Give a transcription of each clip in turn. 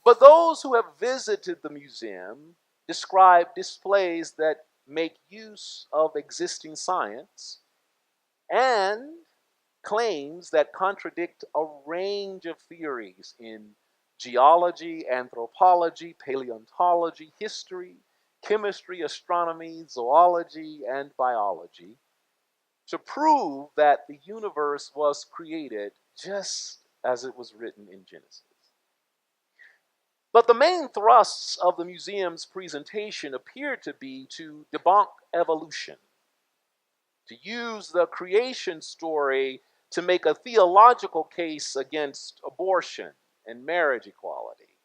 But those who have visited the museum describe displays that make use of existing science and claims that contradict a range of theories in geology, anthropology, paleontology, history, chemistry, astronomy, zoology, and biology to prove that the universe was created just as it was written in Genesis. But the main thrusts of the museum's presentation appear to be to debunk evolution, to use the creation story to make a theological case against abortion and marriage equality,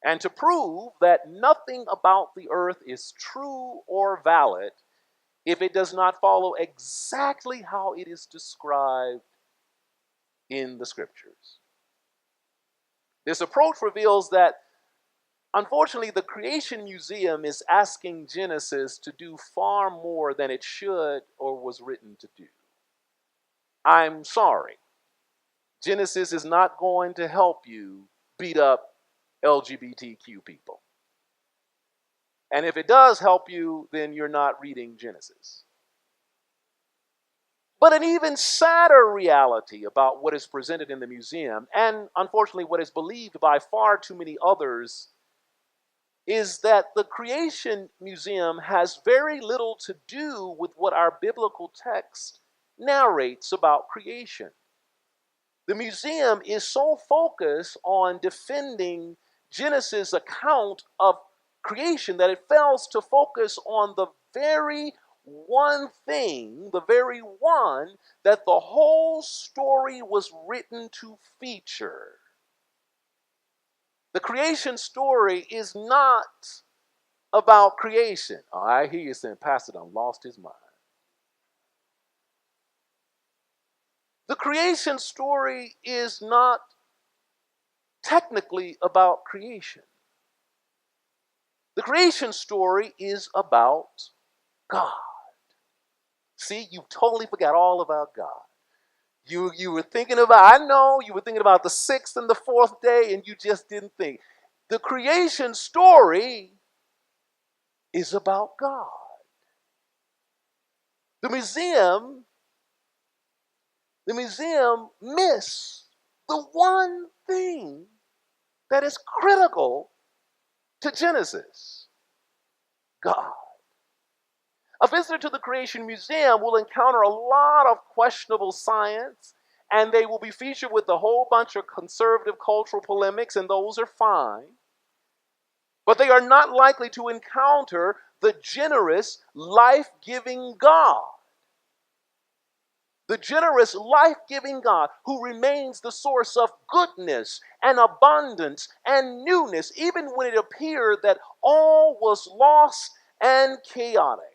and to prove that nothing about the earth is true or valid if it does not follow exactly how it is described in the scriptures. This approach reveals that, unfortunately, the Creation Museum is asking Genesis to do far more than it should or was written to do. I'm sorry. Genesis is not going to help you beat up LGBTQ people. And if it does help you, then you're not reading Genesis. But an even sadder reality about what is presented in the museum, and unfortunately what is believed by far too many others, is that the Creation Museum has very little to do with what our biblical text narrates about creation. The museum is so focused on defending Genesis' account of creation that it fails to focus on the very one thing, the very one that the whole story was written to feature. The creation story is not about creation. Oh, I hear you saying, Pastor done lost his mind. The creation story is not technically about creation. The creation story is about God. See, you totally forgot all about God. You were thinking about, I know, you were thinking about the sixth and the fourth day, and you just didn't think. The creation story is about God. The museum missed the one thing that is critical to Genesis: God. A visitor to the Creation Museum will encounter a lot of questionable science, and they will be featured with a whole bunch of conservative cultural polemics, and those are fine. But they are not likely to encounter the generous, life-giving God. The generous, life-giving God who remains the source of goodness and abundance and newness, even when it appeared that all was lost and chaotic.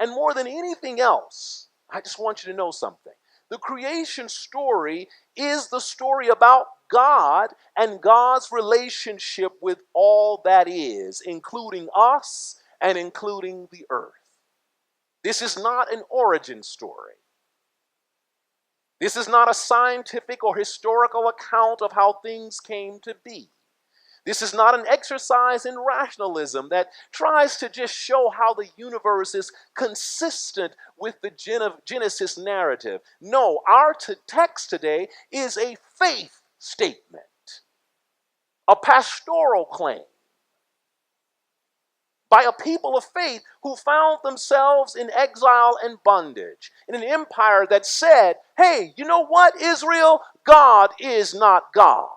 And more than anything else, I just want you to know something. The creation story is the story about God and God's relationship with all that is, including us and including the earth. This is not an origin story. This is not a scientific or historical account of how things came to be. This is not an exercise in rationalism that tries to just show how the universe is consistent with the Genesis narrative. No, our text today is a faith statement, a pastoral claim by a people of faith who found themselves in exile and bondage in an empire that said, hey, you know what, Israel? God is not God.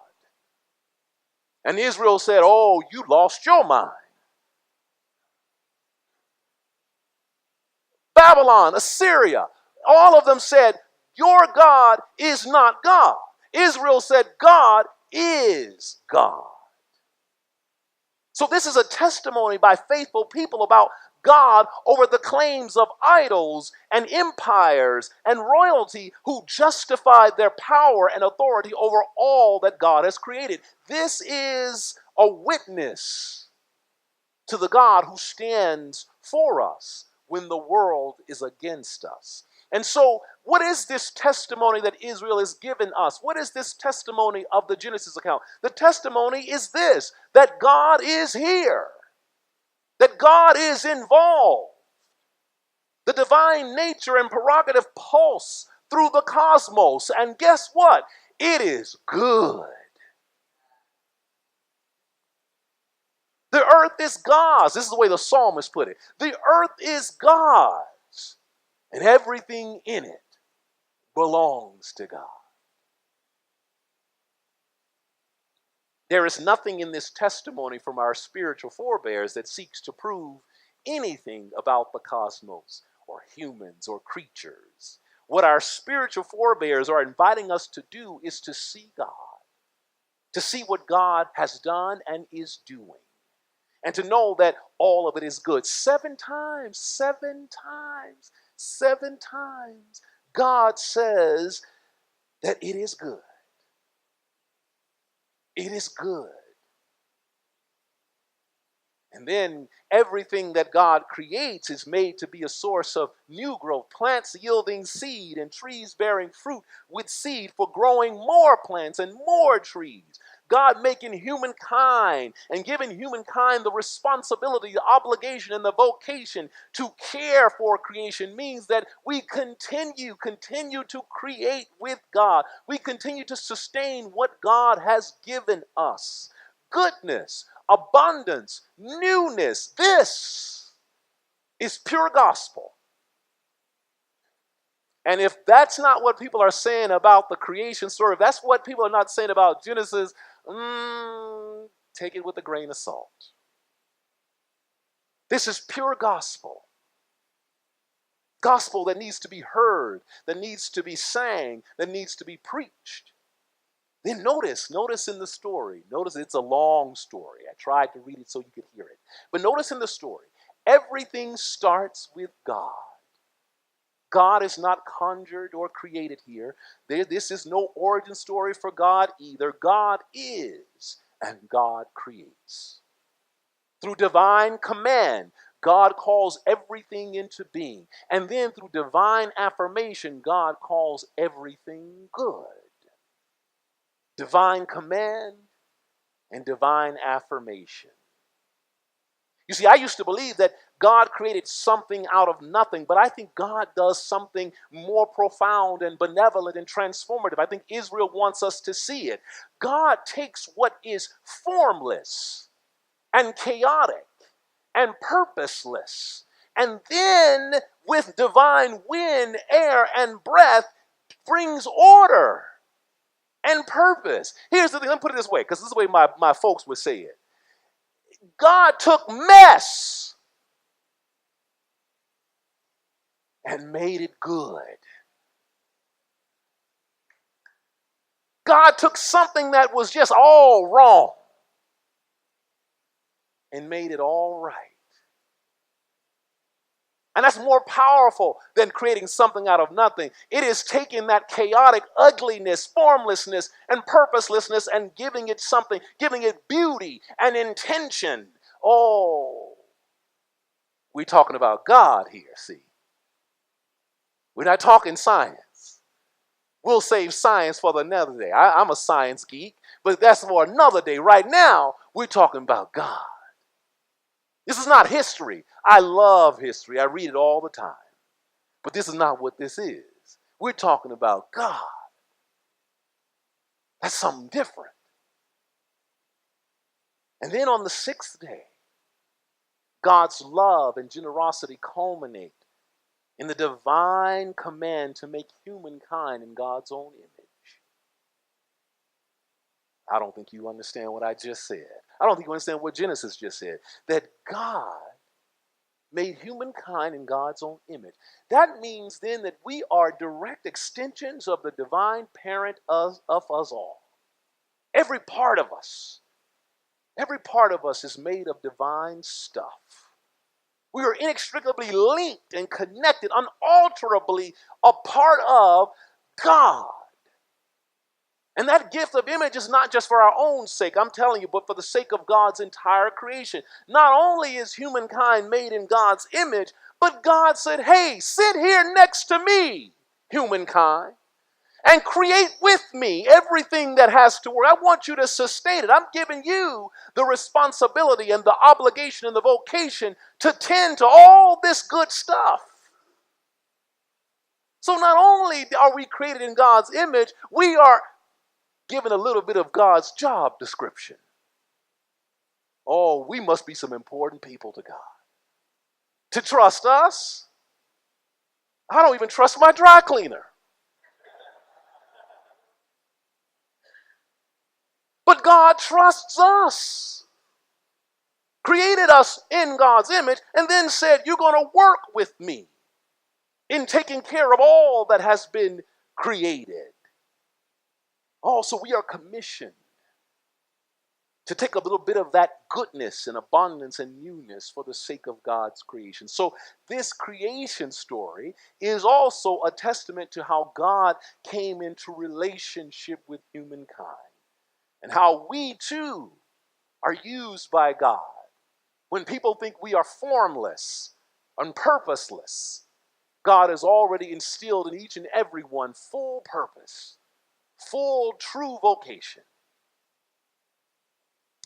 And Israel said, oh, you lost your mind. Babylon, Assyria, all of them said, your God is not God. Israel said, God is God. So this is a testimony by faithful people about God over the claims of idols and empires and royalty who justified their power and authority over all that God has created. This is a witness to the God who stands for us when the world is against us. And so What is this testimony that Israel has given us? What is this testimony of the Genesis account? The testimony is this, that God is here, that God is involved. The divine nature and prerogative pulse through the cosmos. And guess what? It is good. The earth is God's. This is the way the psalmist put it. The earth is God's, and everything in it belongs to God. There is nothing in this testimony from our spiritual forebears that seeks to prove anything about the cosmos or humans or creatures. What our spiritual forebears are inviting us to do is to see God, to see what God has done and is doing, and to know that all of it is good. 7 times, God says that it is good. It is good. And then everything that God creates is made to be a source of new growth, plants yielding seed and trees bearing fruit with seed for growing more plants and more trees. God making humankind and giving humankind the responsibility, the obligation, and the vocation to care for creation means that we continue to create with God. We continue to sustain what God has given us. Goodness, abundance, newness. This is pure gospel. And if that's not what people are saying about the creation story, if that's what people are not saying about Genesis, take it with a grain of salt. This is pure gospel. Gospel that needs to be heard, that needs to be sang, that needs to be preached. Then notice in the story, notice it's a long story. I tried to read it so you could hear it. But notice in the story, everything starts with God. God is not conjured or created here. This is no origin story for God either. God is, and God creates. Through divine command, God calls everything into being. And then through divine affirmation, God calls everything good. Divine command and divine affirmation. You see, I used to believe that God created something out of nothing, but I think God does something more profound and benevolent and transformative. I think Israel wants us to see it. God takes what is formless and chaotic and purposeless, and then with divine wind, air, and breath brings order and purpose. Here's the thing, let me put it this way, because this is the way my folks would say it. God took mess and made it good. God took something that was just all wrong and made it all right. And that's more powerful than creating something out of nothing. It is taking that chaotic ugliness, formlessness, and purposelessness and giving it something, giving it beauty and intention. Oh, we're talking about God here, see. We're not talking science. We'll save science for another day. I'm a science geek, but that's for another day. Right now, we're talking about God. This is not history. I love history. I read it all the time. But this is not what this is. We're talking about God. That's something different. And then on the 6th day, God's love and generosity culminate in the divine command to make humankind in God's own image. I don't think you understand what I just said. I don't think you understand what Genesis just said. That God made humankind in God's own image. That means then that we are direct extensions of the divine parent of us all. Every part of us is made of divine stuff. We are inextricably linked and connected, unalterably a part of God. And that gift of image is not just for our own sake, I'm telling you, but for the sake of God's entire creation. Not only is humankind made in God's image, but God said, hey, sit here next to me. humankind, and create with me everything that has to work. I want you to sustain it. I'm giving you the responsibility and the obligation and the vocation to tend to all this good stuff. So not only are we created in God's image, we are given a little bit of God's job description. Oh, we must be some important people to God. To trust us, I don't even trust my dry cleaner. But God trusts us, created us in God's image, and then said, you're going to work with me in taking care of all that has been created. Also, we are commissioned to take a little bit of that goodness and abundance and newness for the sake of God's creation. So this creation story is also a testament to how God came into relationship with humankind and how we too are used by God. When people think we are formless and purposeless, God has already instilled in each and every one full purpose, full true vocation.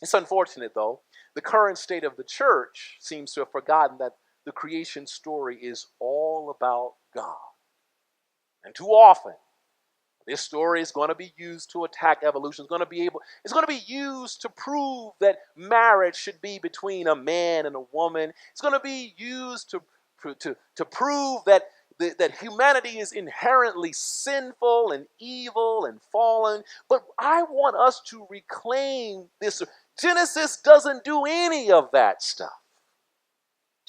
It's unfortunate, though, the current state of the church seems to have forgotten that the creation story is all about God. And too often, this story is going to be used to attack evolution. It's going to be used to prove that marriage should be between a man and a woman. It's going to be used to prove that humanity is inherently sinful and evil and fallen. But I want us to reclaim this. Genesis doesn't do any of that stuff.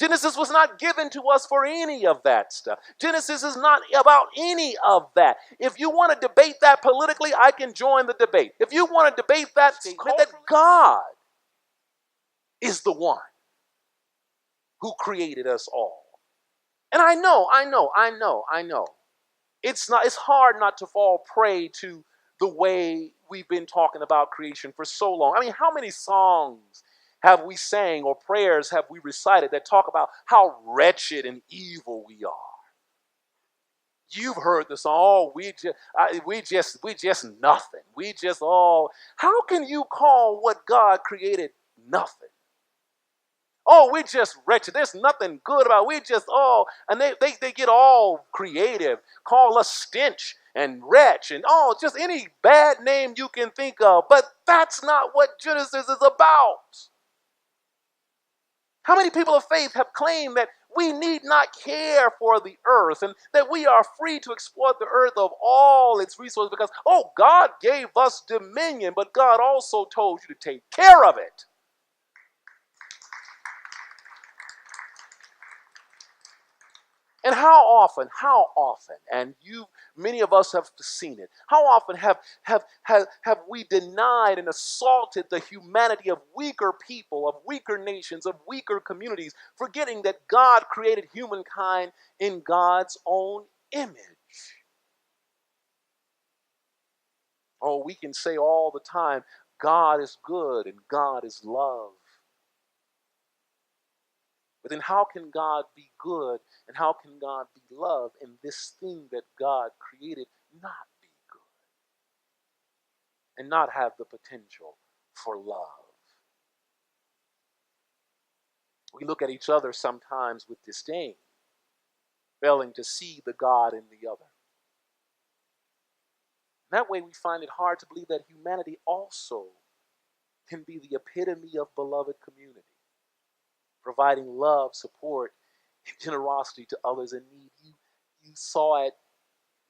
Genesis was not given to us for any of that stuff. Genesis is not about any of that. If you want to debate that politically, I can join the debate. If you want to debate that statement, that God is the one who created us all. And I know. It's hard not to fall prey to the way we've been talking about creation for so long. I mean, how many songs have we sang or prayers have we recited that talk about how wretched and evil we are? You've heard the song, oh, we just nothing. How can you call what God created nothing? Oh, we're just wretched. There's nothing good about it. And they get all creative, call us stench and wretch and just any bad name you can think of. But that's not what Genesis is about. How many people of faith have claimed that we need not care for the earth and that we are free to exploit the earth of all its resources because, God gave us dominion, but God also told you to take care of it. And how often, and many of us have seen it, how often have we denied and assaulted the humanity of weaker people, of weaker nations, of weaker communities, forgetting that God created humankind in God's own image? Oh, we can say all the time, God is good and God is love. But then how can God be good and how can God be love and this thing that God created not be good and not have the potential for love? We look at each other sometimes with disdain, failing to see the God in the other. That way we find it hard to believe that humanity also can be the epitome of beloved community, providing love, support, and generosity to others in need. You saw it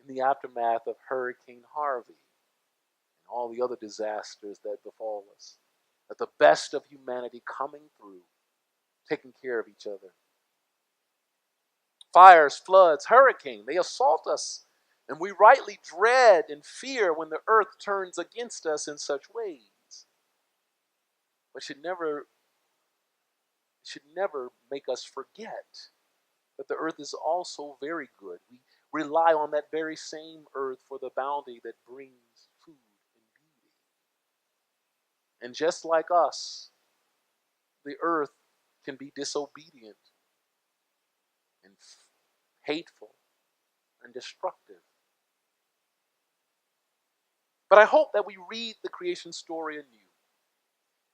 in the aftermath of Hurricane Harvey and all the other disasters that befall us. That the best of humanity coming through, taking care of each other. Fires, floods, hurricanes, they assault us. And we rightly dread and fear when the earth turns against us in such ways. But should never make us forget that the earth is also very good. We rely on that very same earth for the bounty that brings food and beauty. And just like us, the earth can be disobedient and hateful and destructive. But I hope that we read the creation story anew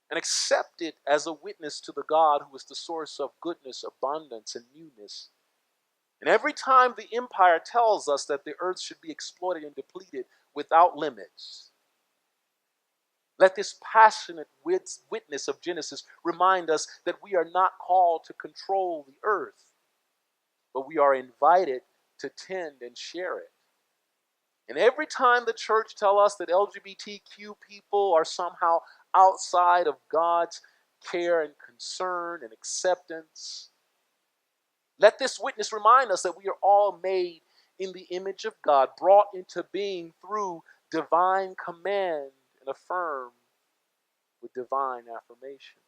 and accept it as a witness to the God who is the source of goodness, abundance, and newness. And every time the empire tells us that the earth should be exploited and depleted without limits, let this passionate witness of Genesis remind us that we are not called to control the earth, but we are invited to tend and share it. And every time the church tells us that LGBTQ people are somehow outside of God's care and concern and acceptance, let this witness remind us that we are all made in the image of God, brought into being through divine command and affirmed with divine affirmation.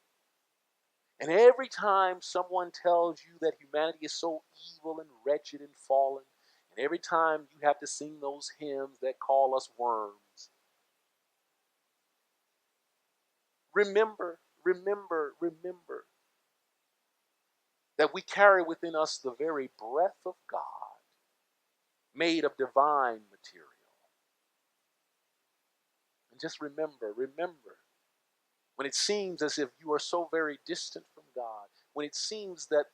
And every time someone tells you that humanity is so evil and wretched and fallen, and every time you have to sing those hymns that call us worms, remember that we carry within us the very breath of God, made of divine material. And just remember, when it seems as if you are so very distant from God, when it seems that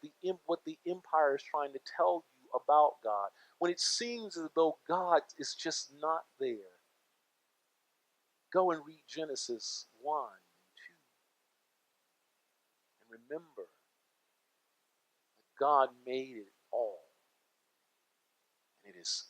what the empire is trying to tell you about God, when it seems as though God is just not there, go and read Genesis 1 and 2 and remember that God made it all, and it is